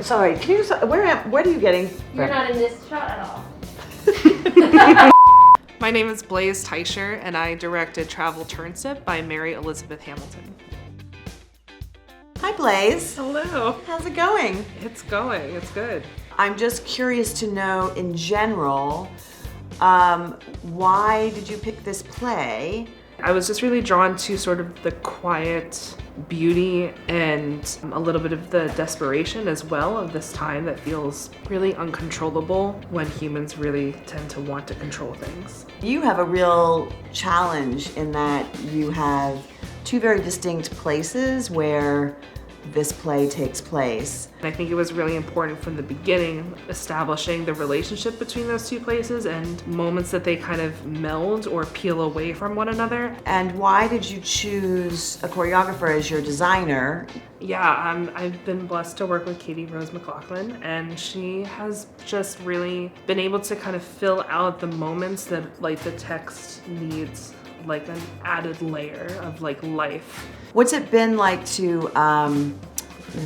Sorry, can you just, where are you getting? You're not in this shot at all. My name is Blaze Teicher, and I directed Travel Turnstip by Mary Elizabeth Hamilton. Hi, Blaze. Hello. How's it going? It's going. It's good. I'm just curious to know, in general, why did you pick this play? I was just really drawn to sort of the quiet beauty and a little bit of the desperation as well of this time that feels really uncontrollable when humans really tend to want to control things. You have a real challenge in that you have two very distinct places where this play takes place. I think it was really important from the beginning establishing the relationship between those two places and moments that they kind of meld or peel away from one another. And why did you choose a choreographer as your designer? Yeah, I've been blessed to work with Katie Rose McLaughlin, and she has just really been able to kind of fill out the moments that like the text needs like an added layer of like life. What's it been like to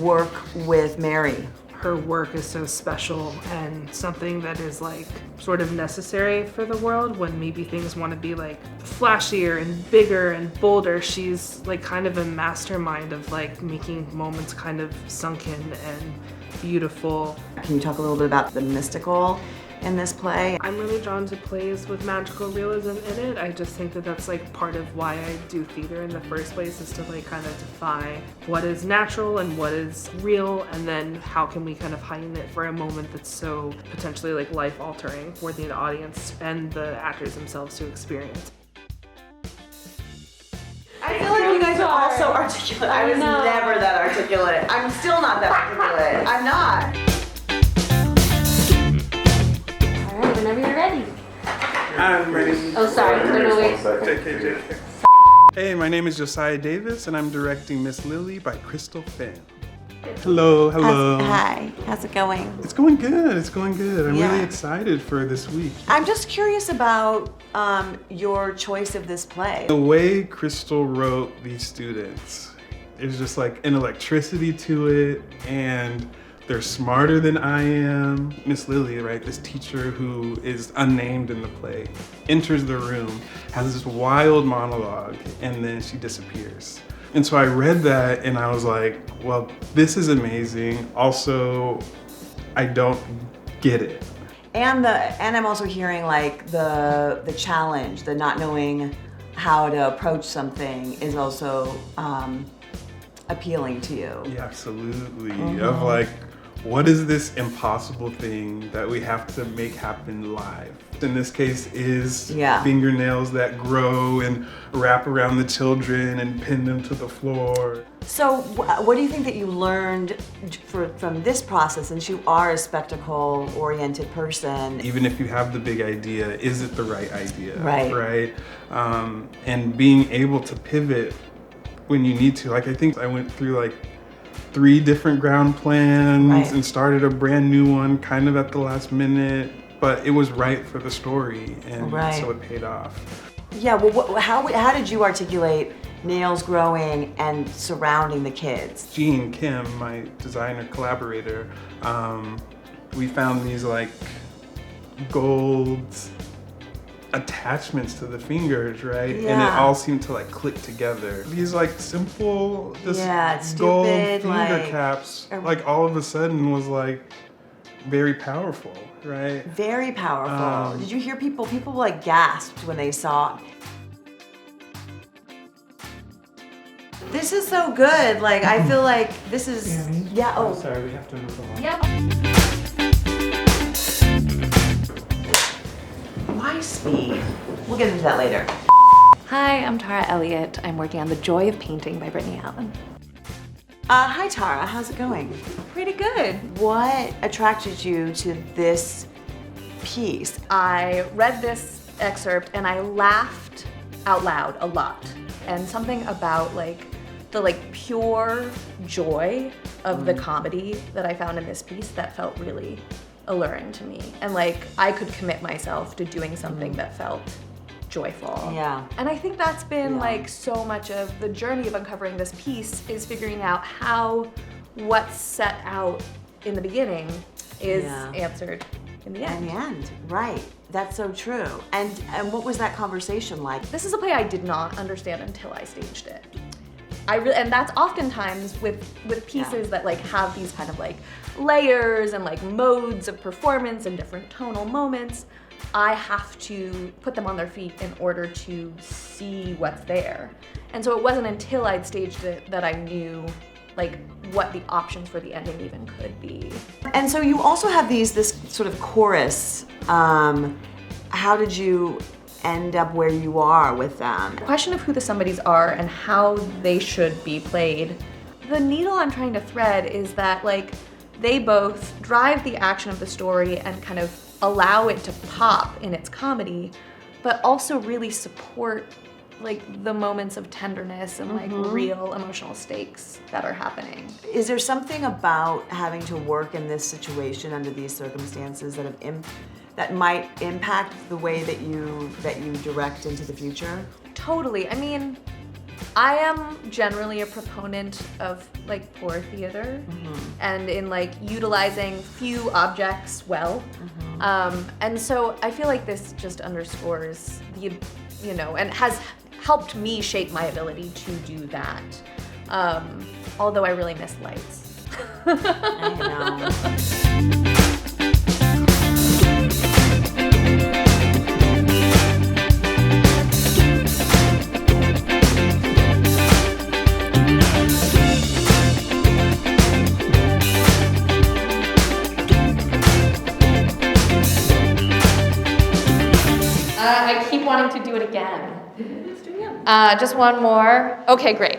work with Mary? Her work is so special and something that is like sort of necessary for the world when maybe things want to be like flashier and bigger and bolder. She's like kind of a mastermind of like making moments kind of sunken and beautiful. Can you talk a little bit about the mystical in this play? I'm really drawn to plays with magical realism in it. I just think that that's like part of why I do theater in the first place, is to like kind of defy what is natural and what is real, and then how can we kind of heighten it for a moment that's so potentially like life altering for the audience and the actors themselves to experience. I feel like you guys are all so articulate. I was never that articulate. I'm still not that articulate. I'm not. Whenever you're ready. I'm ready. Oh, sorry. No, wait. JK. Hey, my name is Josiah Davis, and I'm directing Miss Lily by Crystal Finn. Hello. Hi, how's it going? It's going good. I'm Yeah. really excited for this week. I'm just curious about your choice of this play. The way Crystal wrote these students, there's just like an electricity to it, and they're smarter than I am. Miss Lily, right, this teacher who is unnamed in the play, enters the room, has this wild monologue, and then she disappears. And so I read that and I was like, well, this is amazing. Also, I don't get it. And I'm also hearing like the challenge, the not knowing how to approach something is also appealing to you. Yeah, absolutely. Of like, what is this impossible thing that we have to make happen live? In this case is fingernails that grow and wrap around the children and pin them to the floor. So what do you think that you learned from this process, since you are a spectacle-oriented person? Even if you have the big idea, is it the right idea? Right. And being able to pivot when you need to. Like, I think I went through like 3 different ground plans and started a brand new one kind of at the last minute, but it was right for the story, and so it paid off. Yeah, well, how did you articulate nails growing and surrounding the kids? Jean Kim, my designer collaborator, we found these like gold attachments to the fingers, right? Yeah. And it all seemed to like click together. These like simple, just stupid, gold finger caps, like all of a sudden was like very powerful, right? Very powerful. Did you hear people like gasped when they saw? This is so good. Like, I feel like this is, Sorry, we have to move along. Yep. My speed. We'll get into that later. Hi, I'm Tara Elliott. I'm working on The Joy of Painting by Brittany Allen. Hi Tara, how's it going? Pretty good. What attracted you to this piece? I read this excerpt and I laughed out loud a lot. And something about like the pure joy of the comedy that I found in this piece that felt really alluring to me. And like I could commit myself to doing something that felt joyful. Yeah. And I think that's been like so much of the journey of uncovering this piece, is figuring out how what's set out in the beginning is Yeah. answered in the In end. the end, right. That's so true. And what was that conversation like? This is a play I did not understand until I staged it. And that's oftentimes with pieces that like have these kind of like layers and like modes of performance and different tonal moments. I have to put them on their feet in order to see what's there. And so it wasn't until I'd staged it that I knew like what the options for the ending even could be. And so you also have this sort of chorus. How did you end up where you are with them? The question of who the somebodies are and how they should be played. The needle I'm trying to thread is that like they both drive the action of the story and kind of allow it to pop in its comedy, but also really support like the moments of tenderness and like real emotional stakes that are happening. Is there something about having to work in this situation under these circumstances that might impact the way that you direct into the future? Totally. I mean, I am generally a proponent of like poor theater and in like utilizing few objects well. And so I feel like this just underscores the, and has helped me shape my ability to do that. Although I really miss lights. I know. I keep wanting to do it again. Let's do it again. Just one more. Okay, great.